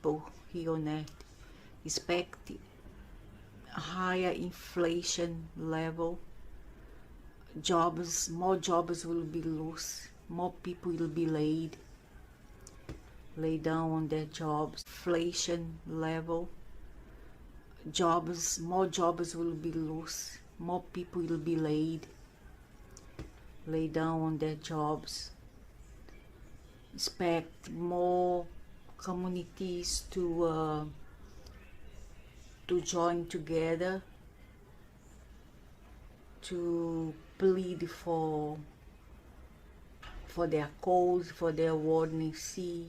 people here on earth expect higher inflation level. More jobs will be lost, more people will be lay down on their jobs. Inflation level, more jobs will be lost, more people will be lay down on their jobs. Expect more communities to join together to plead for their cause, for their Wardness Sea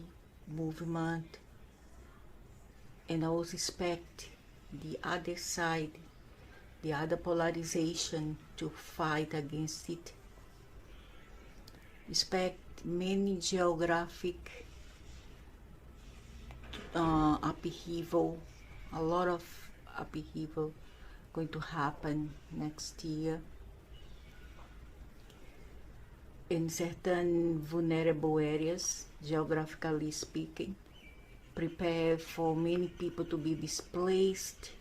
movement, and I also expect the other side, the other polarization, to fight against it. Expect many geographic upheaval, a lot of upheaval going to happen next year in certain vulnerable areas, geographically speaking. Prepare for many people to be displaced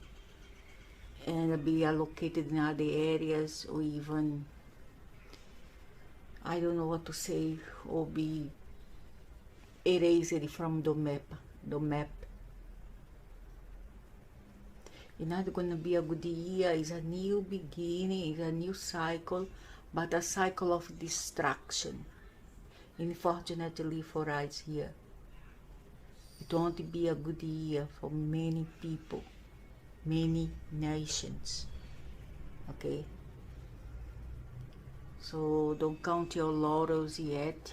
and be allocated in other areas, or even, I don't know what to say, or be erased from the map. It's not going to be a good year. It's a new beginning, it's a new cycle, but a cycle of destruction. Unfortunately for us here, it won't be a good year for many people, many nations. Okay? So don't count your laurels yet.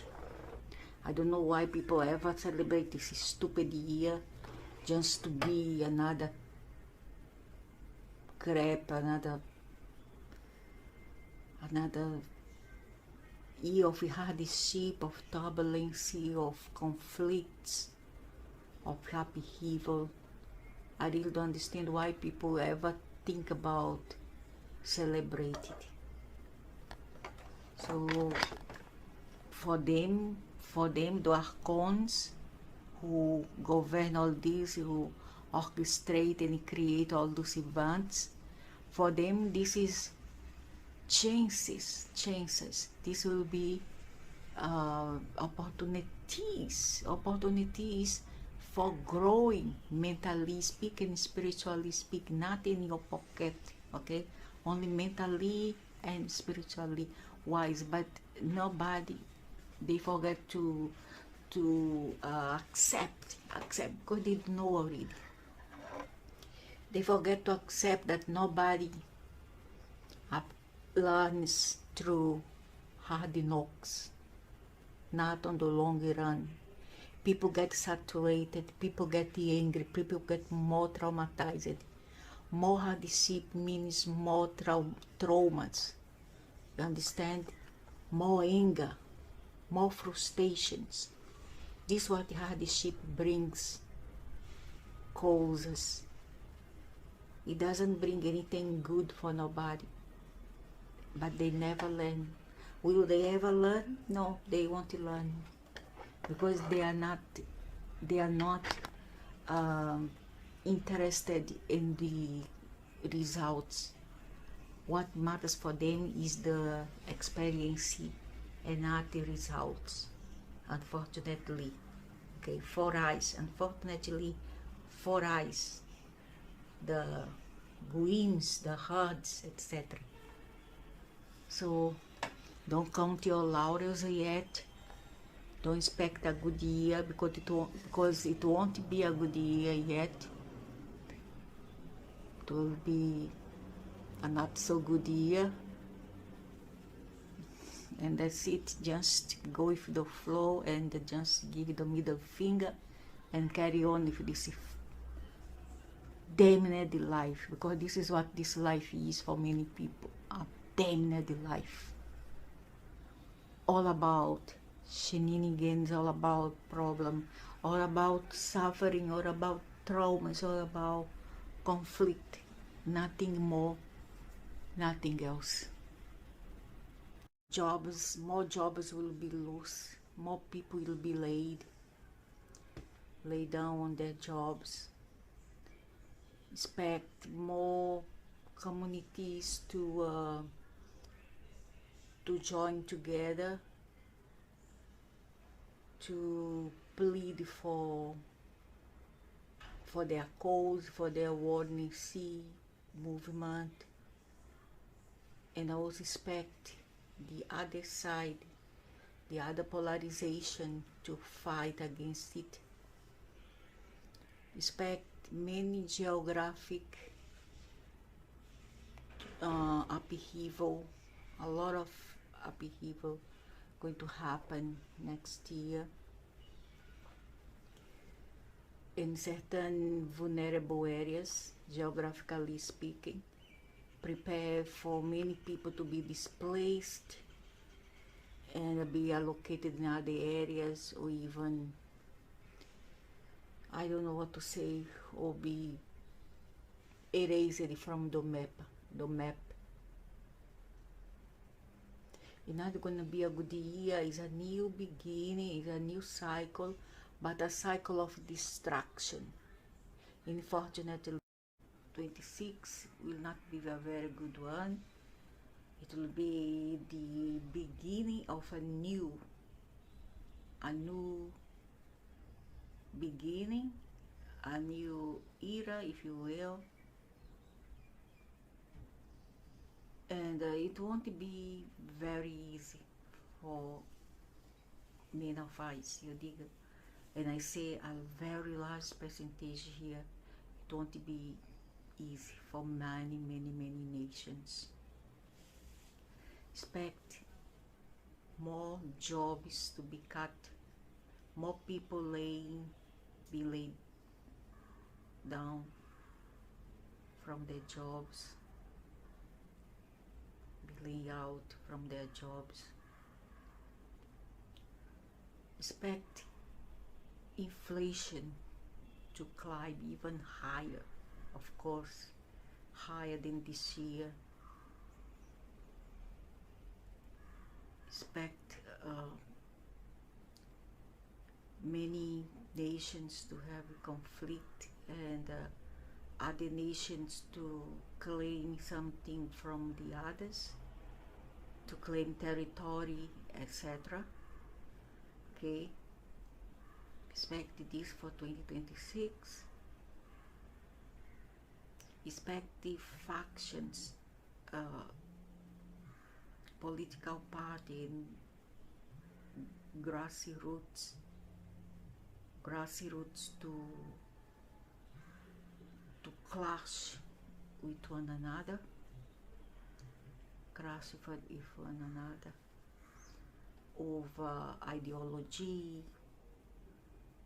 I don't know why people ever celebrate this stupid year, just to be another crap, another year of hardship, of turbulence, of conflicts, of upheaval. I really don't understand why people ever think about celebrating it. So for them, the archons who govern all this, who orchestrate and create all those events, for them this is chances. This will be opportunities for growing, mentally speaking and spiritually speaking, not in your pocket, okay? Only mentally and spiritually wise, but nobody, they forget to accept, because they know already. They forget to accept that nobody learns through hard knocks, not on the long run. People get saturated, people get angry, people get more traumatized. More hardship means more traumas. You understand? More anger, more frustrations. This is what hardship brings, causes. It doesn't bring anything good for nobody. But they never learn. Will they ever learn? No, they won't learn, because they are not interested in the results. What matters for them is the experience and not the results, unfortunately. Okay, for us, unfortunately, for us, the wins, the herds, etc. So don't count your laurels yet. Don't expect a good year, because it won't be a good year yet. It will be a not so good year, and that's it. Just go with the flow and just give the middle finger and carry on with this damned life, because this is what this life is for many people, a damned life. All about shenanigans, all about problem, all about suffering, all about traumas, all about conflict. Nothing more, nothing else. More jobs will be lost, more people will be lay down on their jobs. Expect more communities to join together to plead for their cause, for their Warning Sea movement, and I also expect the other side, the other polarization, to fight against it. Expect many geographic upheaval, a lot of upheaval going to happen next year in certain vulnerable areas, geographically speaking. Prepare for many people to be displaced and be allocated in other areas, or even, I don't know what to say, or be erased from the map. It's not going to be a good year. It's a new beginning, it's a new cycle, but a cycle of destruction. Unfortunately, 26 will not be a very good one. It will be the beginning of a new beginning, a new era, if you will. And it won't be very easy for many of us, you dig? And I say a very large percentage here, it won't be easy for many nations. Expect more jobs to be cut, more people be laid down from their jobs, be laid out from their jobs. Expect inflation to climb even higher, of course, higher than this year. Expect many nations to have conflict, and other nations to claim something from the others, to claim territory, etc. Okay, expect this for 2026. Expect the factions, political party and grassroots to clash with one another, over ideology,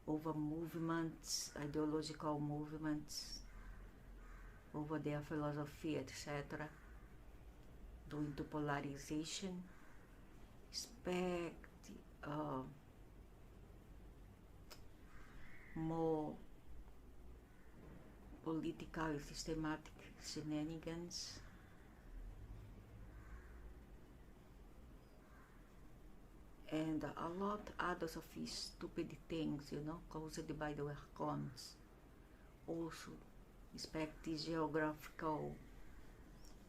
over movements, ideological movements, over their philosophy, etc. Due to polarization. Expect more political systematic shenanigans, and a lot others of these stupid things, caused by the Archons. Also expect the geographical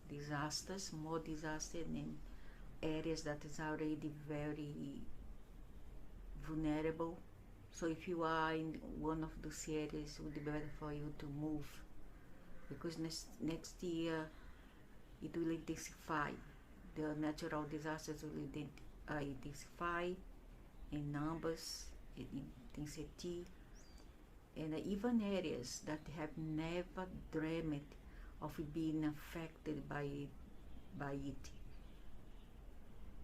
disasters, more disaster in areas that is already very vulnerable. So if you are in one of those areas, it would be better for you to move, because next year it will intensify. The natural disasters will intensify in numbers, in intensity, and even areas that have never dreamed of being affected by it.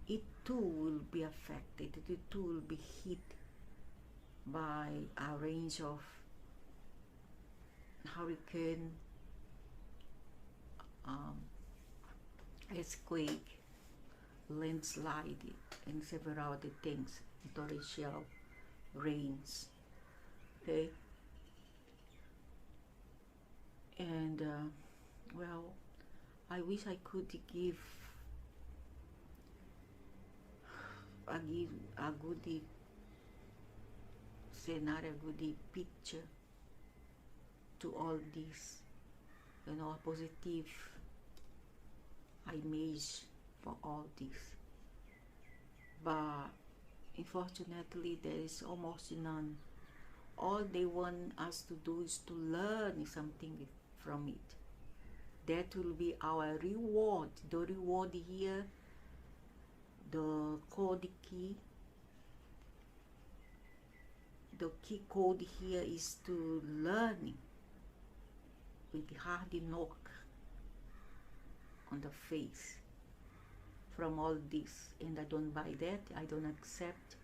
It too will be affected, it too will be hit by a range of hurricane, earthquake, landslide, and several other things, torrential rains. Okay, and well, I wish I could give a good not a good picture to all this, you know, a positive image for all this. But unfortunately, there is almost none. All they want us to do is to learn something from it. That will be our reward. The reward here, the code key, the key code here is to learning with hard knock on the face from all this. And I don't buy that. I don't accept.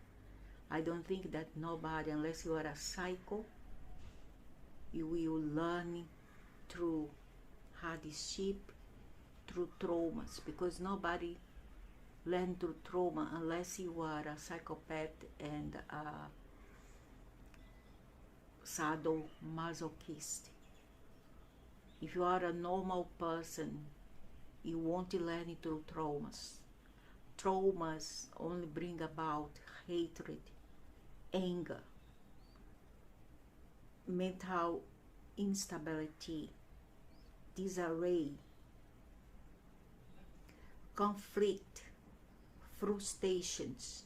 I don't think that nobody, unless you are a psycho, you will learn through hardship, through traumas, because nobody learn through trauma unless you are a psychopath and a sadomasochist. If you are a normal person, you won't learn through traumas. Traumas only bring about hatred, anger, mental instability, disarray, conflict, frustrations,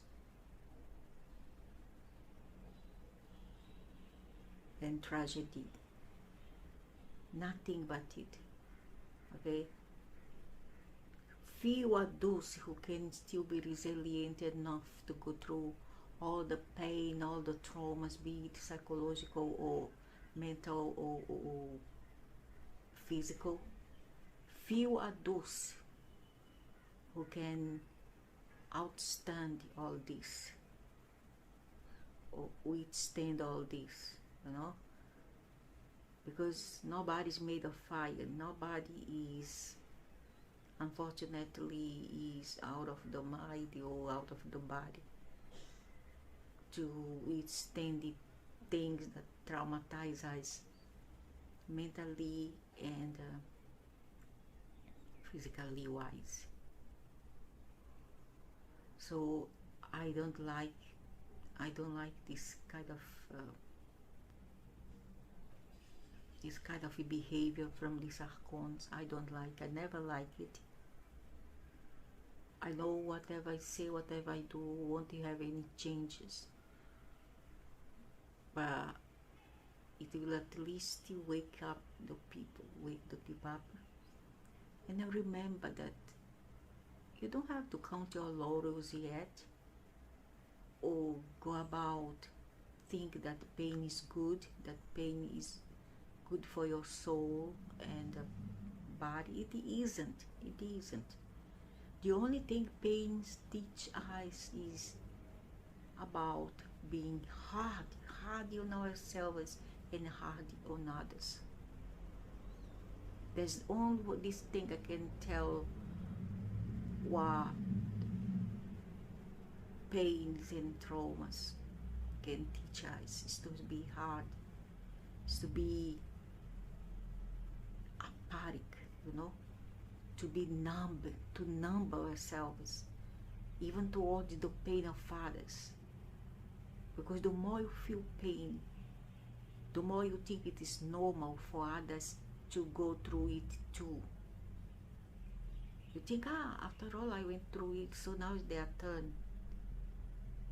and tragedy. Nothing but it. Okay? Few are those who can still be resilient enough to go through all the pain, all the traumas, be it psychological or mental or physical. Few are those who can outstand all this or withstand all this, you know, because nobody's made of fire. Nobody is, unfortunately, is out of the mind or out of the body to withstand the things that traumatize us mentally and physically wise. So I don't like this kind of behavior from these archons. I don't like. I never like it. I know whatever I say, whatever I do, won't have any changes. But it will at least wake up the people, up. And now remember that you don't have to count your laurels yet, or go about think that pain is good, that pain is good for your soul and body. It isn't. It isn't. The only thing pain teach us is about being hard on ourselves and hard on others. There's only this thing I can tell what pains and traumas can teach us, is to be hard, is to be apathic, you know, to be numb, to numb ourselves, even towards the pain of others. Because the more you feel pain, the more you think it is normal for others to go through it too. You think, after all I went through it, so now it's their turn.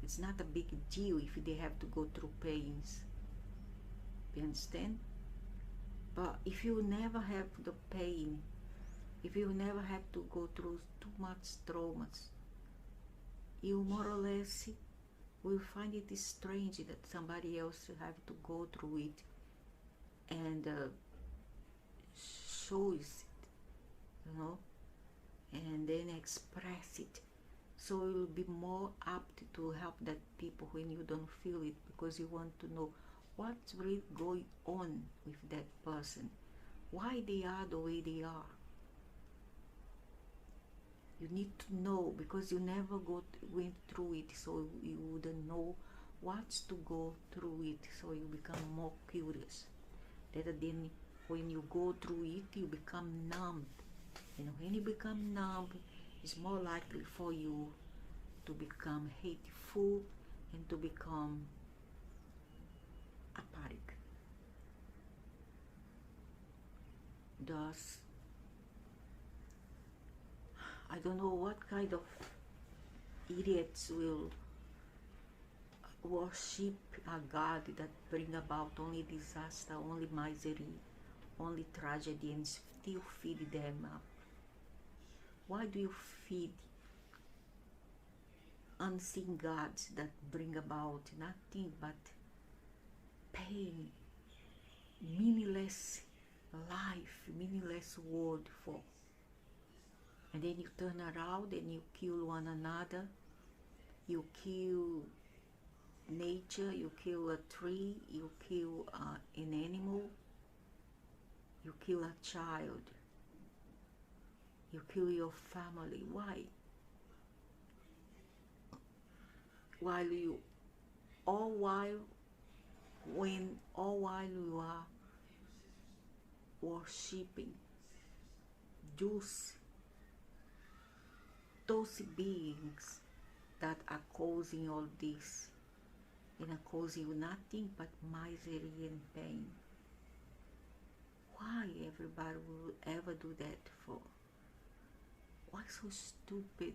It's not a big deal if they have to go through pains. You understand? But if you never have the pain, if you never have to go through too much traumas, you more or less will find it strange that somebody else have to go through it and shows it, you know, and then express it. So you will be more apt to help that people when you don't feel it, because you want to know what's really going on with that person, why they are the way they are. You need to know, because you never went through it, so you wouldn't know what's to go through it, so you become more curious. Rather than when you go through it, you become numb. And when you become numb, it's more likely for you to become hateful and to become us. I don't know what kind of idiots will worship a God that bring about only disaster, only misery, only tragedy, and still feed them up. Why do you feed unseen gods that bring about nothing but pain, meaningless life, meaningless world for? And then you turn around and you kill one another, you kill nature, you kill a tree, you kill an animal, you kill a child, you kill your family. Why? While you, all while you are worshipping those beings that are causing all this, and are causing you nothing but misery and pain. Why everybody will ever do that for? Why so stupid?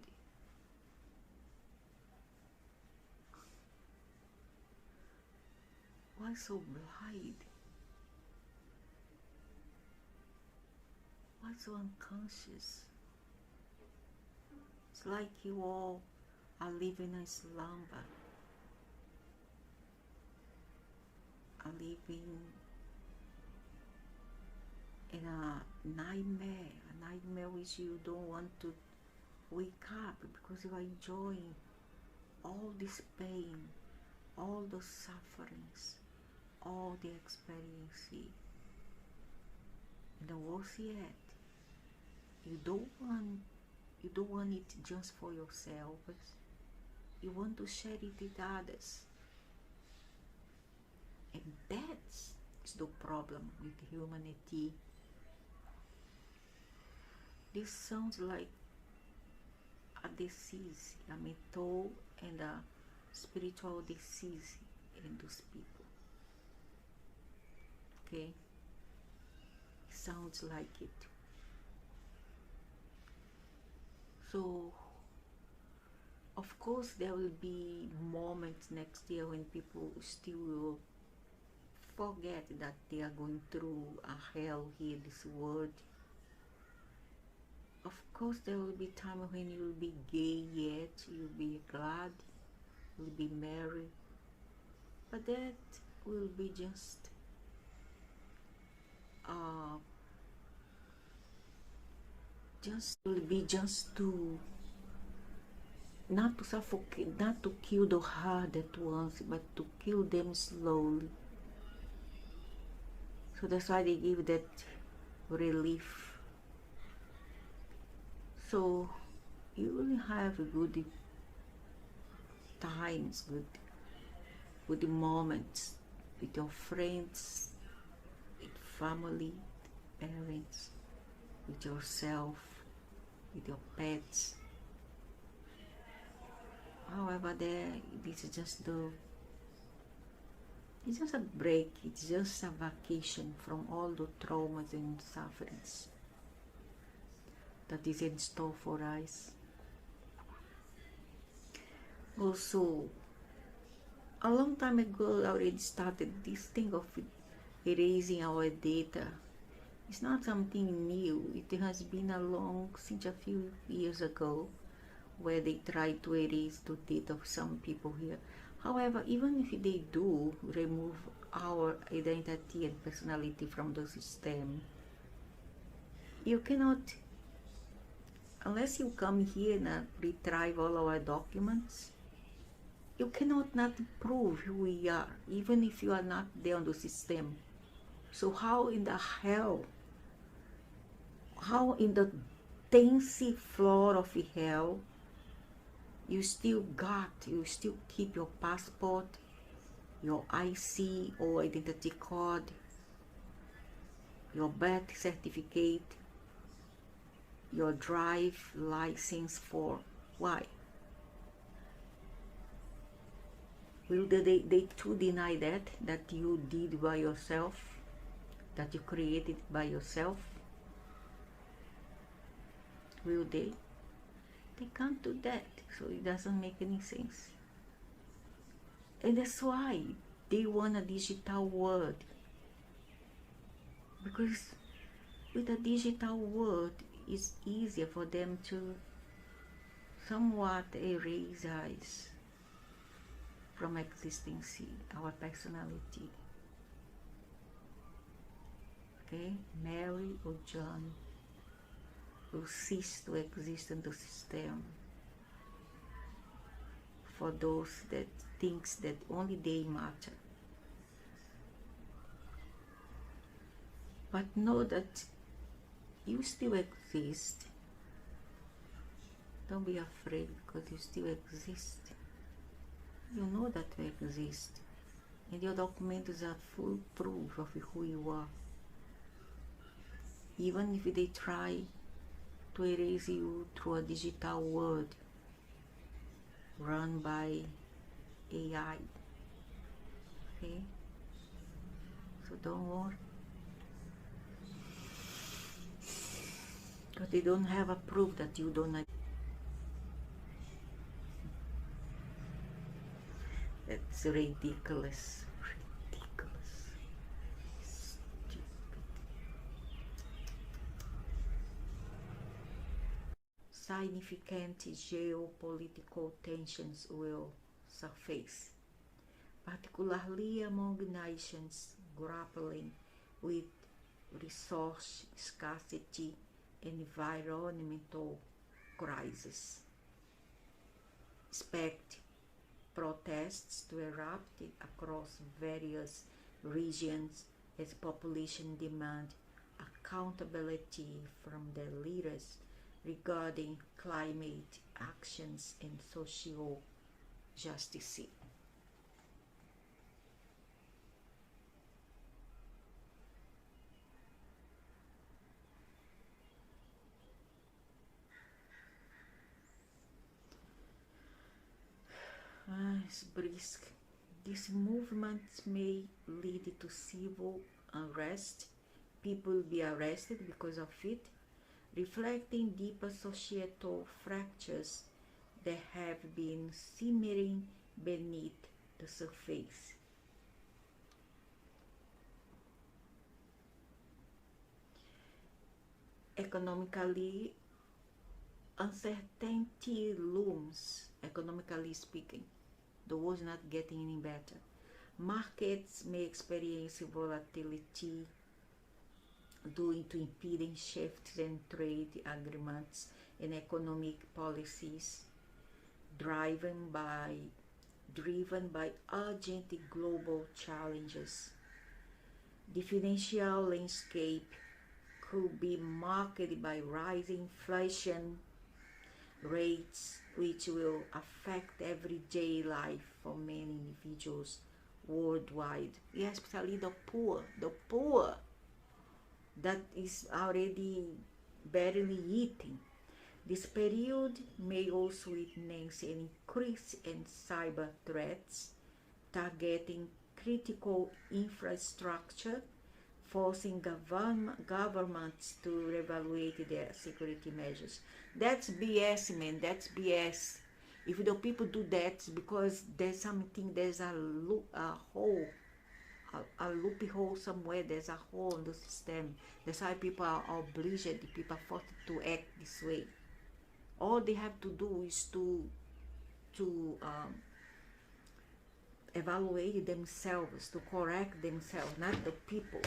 Why so blind? Why so unconscious? It's like you all are living a slumber, are living in a nightmare which you don't want to wake up because you are enjoying all this pain, all the sufferings, all the experience. And the worse yet, you don't want it just for yourselves. You want to share it with others. And that's the problem with humanity. This sounds like a disease, a mental and a spiritual disease in those people. Okay? Sounds like it. So, of course, there will be moments next year when people still will forget that they are going through a hell here, this world. Of course, there will be time when you will be gay yet, you'll be glad, you'll be merry, but that will be just to not to suffocate, not to kill the heart at once, but to kill them slowly. So that's why they give that relief. So you will have good times, good moments with your friends, with family, parents, with yourself, with your pets. However, this is just it's just a break, it's just a vacation from all the traumas and sufferings that is in store for us. Also, a long time ago, I already started this thing of erasing our data. It's not something new. It has been since a few years ago, where they try to erase the data of some people here. However, even if they do remove our identity and personality from the system, you cannot, unless you come here and retrieve all our documents, you cannot not prove who we are, even if you are not there on the system. So how in the hell, how in the dense floor of hell, you still keep your passport, your IC or identity card, your birth certificate, your drive license for? Why? Will they too deny that you did by yourself, that you created by yourself? Will they? They can't do that, so it doesn't make any sense. And that's why they want a digital world. Because with a digital world, it's easier for them to somewhat erase us from existence, our personality. Okay? Mary or John will cease to exist in the system for those that thinks that only they matter. But know that you still exist. Don't be afraid because you still exist. You know that you exist. And your documents are full proof of who you are. Even if they try to erase you through a digital world run by AI. Okay? So don't worry. Because they don't have a proof that you don't. That's ridiculous. Ridiculous. Stupid. Significant geopolitical tensions will surface, particularly among nations grappling with resource scarcity and environmental crisis. Expect protests to erupt across various regions as population demand accountability from their leaders regarding climate actions and social justice. It's brisk. These movements may lead to civil unrest. People will be arrested because of it, reflecting deeper societal fractures that have been simmering beneath the surface. Economically, uncertainty looms, economically speaking. The world's not getting any better. Markets may experience volatility due to impending shifts in trade agreements and economic policies driven by urgent global challenges. The financial landscape could be marked by rising inflation rates, which will affect everyday life for many individuals worldwide, especially the poor that is already barely eating. This period may also witness an increase in cyber threats targeting critical infrastructure, forcing governments to reevaluate their security measures. That's BS, man. That's BS. If the people do that, because there's a hole, a loophole somewhere. There's a hole in the system. That's why people are obliged. People are forced to act this way. All they have to do is to evaluate themselves, to correct themselves, not the people.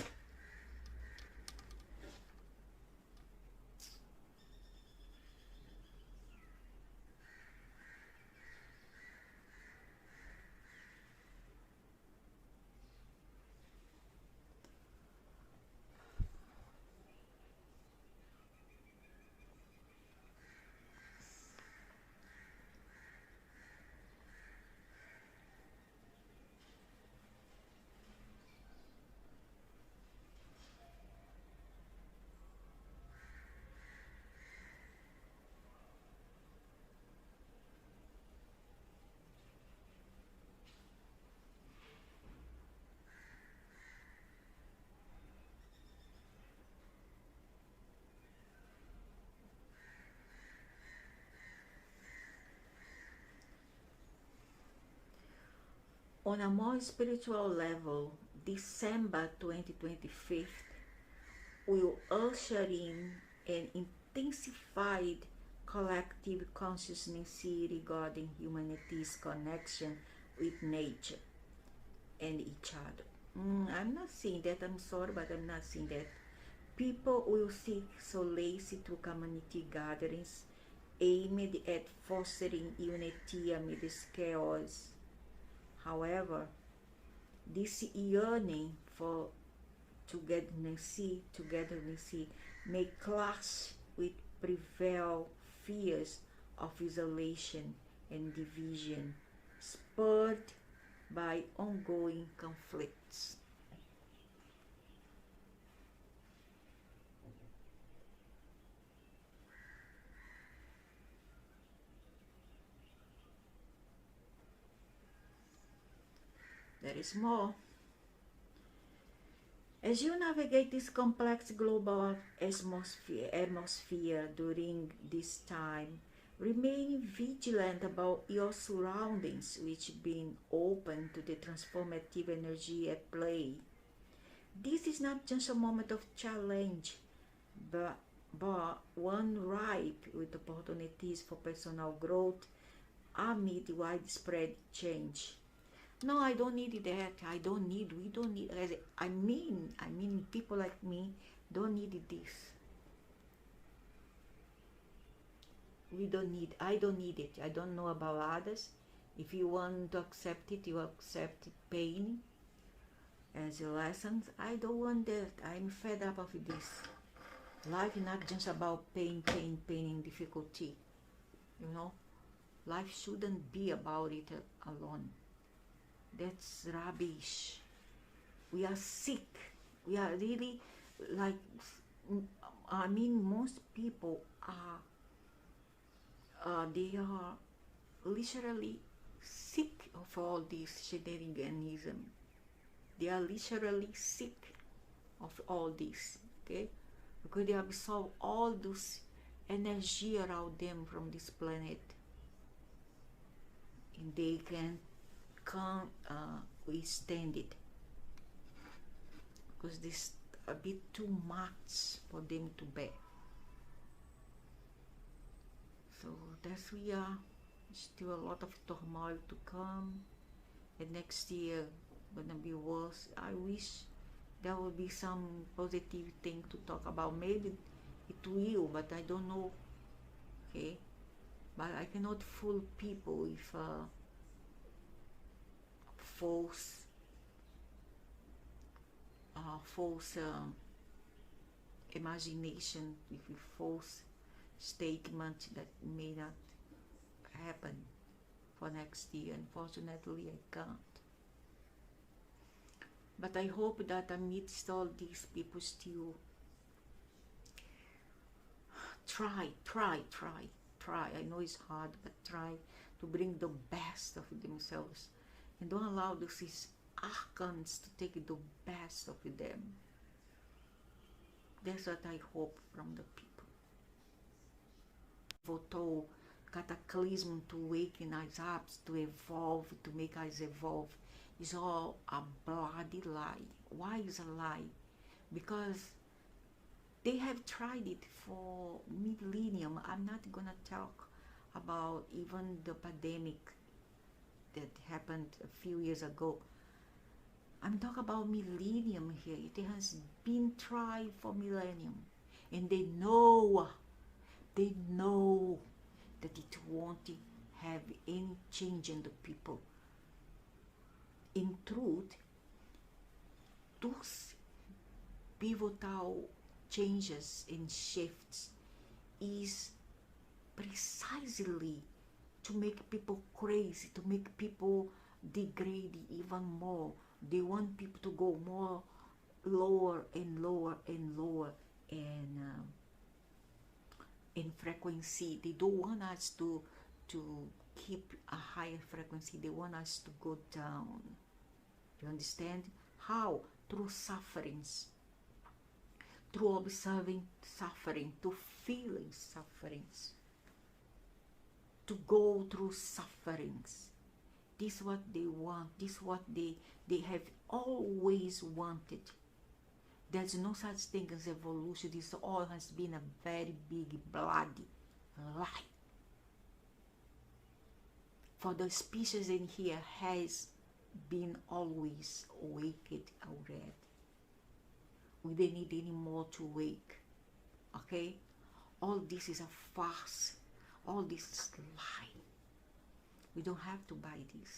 On a more spiritual level, December 2025 will usher in an intensified collective consciousness regarding humanity's connection with nature and each other. I'm not saying that, I'm sorry, but I'm not saying that. People will seek solace through community gatherings aimed at fostering unity amidst chaos. However, this yearning for togetherness may clash with prevail fears of isolation and division spurred by ongoing conflicts. There is more. As you navigate this complex global atmosphere during this time, remain vigilant about your surroundings, which being open to the transformative energy at play. This is not just a moment of challenge, but one ripe with opportunities for personal growth amid widespread change. No, I don't need that. We don't need, I mean, people like me don't need this. I don't need it. I don't know about others. If you want to accept it, you accept pain as a lesson. I don't want that. I'm fed up of this. Life is not just about pain, and difficulty. You know, life shouldn't be about it alone. That's rubbish. We are sick. We are really like, most people are, they are literally sick of all this shenaniganism. They are literally sick of all this, okay? Because they absorb all this energy around them from this planet, and they can't withstand it because this a bit too much for them to bear. So that's we are. Still a lot of turmoil to come, and next year gonna be worse. I wish there will be some positive thing to talk about. Maybe it will, but I don't know. Okay, but I cannot fool people with false imagination, with false statement that may not happen for next year. Unfortunately, I can't. But I hope that amidst all these, people still try. I know it's hard, but try to bring the best of themselves, and don't allow these archons to take the best of them. That's what I hope from the people. Voto cataclysm to waken us up, to evolve, to make us evolve, is all a bloody lie. Why is a lie? Because they have tried it for millennium. I'm not gonna talk about even the pandemic that happened a few years ago. I'm talking about millennium here. It has been tried for millennium, and they know that it won't have any change in the people. In truth, those pivotal changes and shifts is precisely to make people crazy, to make people degrade even more. They want people to go more lower and lower and lower in frequency. They don't want us to keep a higher frequency. They want us to go down. You understand? How? Through sufferings, through observing suffering, to feeling sufferings, to go through sufferings This is what they want. This is what they have always wanted. There's no such thing as evolution. This all has been a very big, bloody lie. For the species in here has been always awaked already. We don't need any more to wake. Okay? All this is a farce. All this is lie. We don't have to buy this.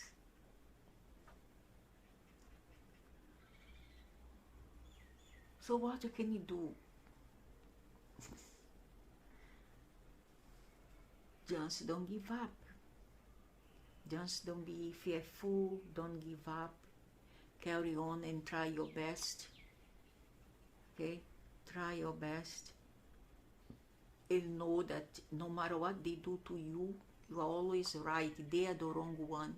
So what can you do? Just don't give up. Just don't be fearful. Don't give up. Carry on and try your best. Okay? Try your best. And know that no matter what they do to you, you are always right. They are the wrong one.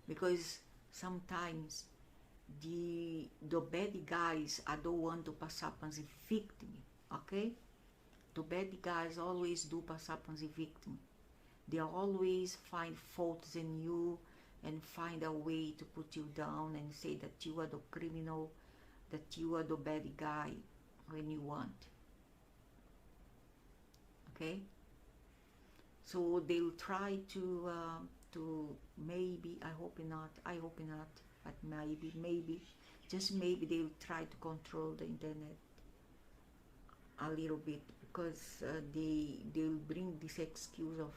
Because sometimes the bad guys are the one to pass up as a victim. Okay? The bad guys always do pass up as a victim. They always find faults in you and find a way to put you down and say that you are the criminal, that you are the bad guy when you want. Okay? So they'll try to maybe, I hope not, but maybe, just maybe they'll try to control the internet a little bit, because they'll bring this excuse of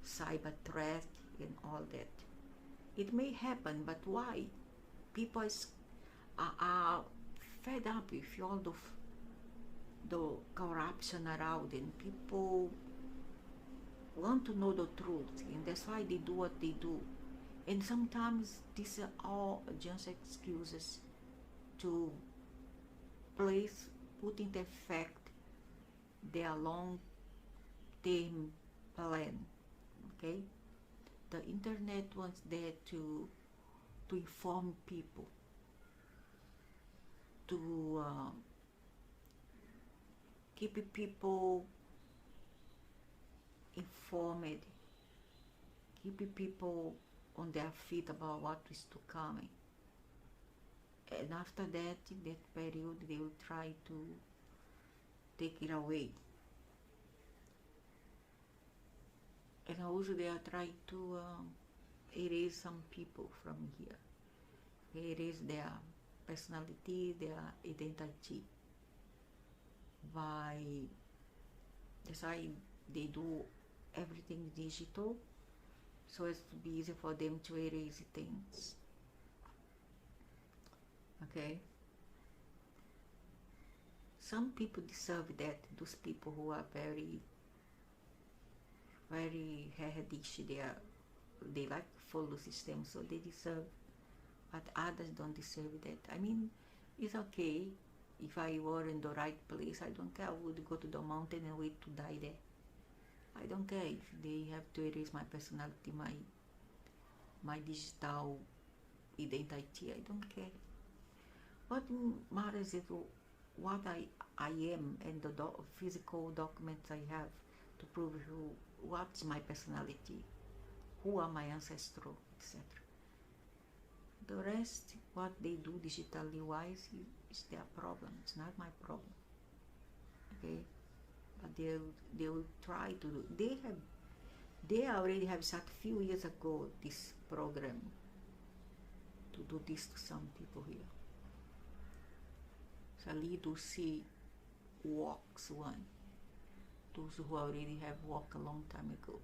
cyber threat and all that. It may happen, but why? People are fed up with all the corruption around, and people want to know the truth, and that's why they do what they do. And sometimes these are all just excuses to put into effect their long-term plan. Okay, the internet wants there to inform people, to keep people informed, keep people on their feet about what is to come. And after that, in that period, they will try to take it away. And also they are trying to erase some people from here. They erase their personality, their identity. That's why they do everything digital, so as to be easy for them to erase things. Okay? Some people deserve that, those people who are very, very headish, they like to follow the system, so they deserve, but others don't deserve that. I mean, it's okay. If I were in the right place, I don't care. I would go to the mountain and wait to die there. I don't care if they have to erase my personality, my digital identity. I don't care. What matters is what I am, and the physical documents I have to prove what's my personality, who are my ancestors, etc. The rest, what they do digitally wise, is their problem. It's not my problem. Okay, but they will try to do. They already have started a few years ago this program to do this to some people here. So Lido C walks one. Those who already have walked a long time ago.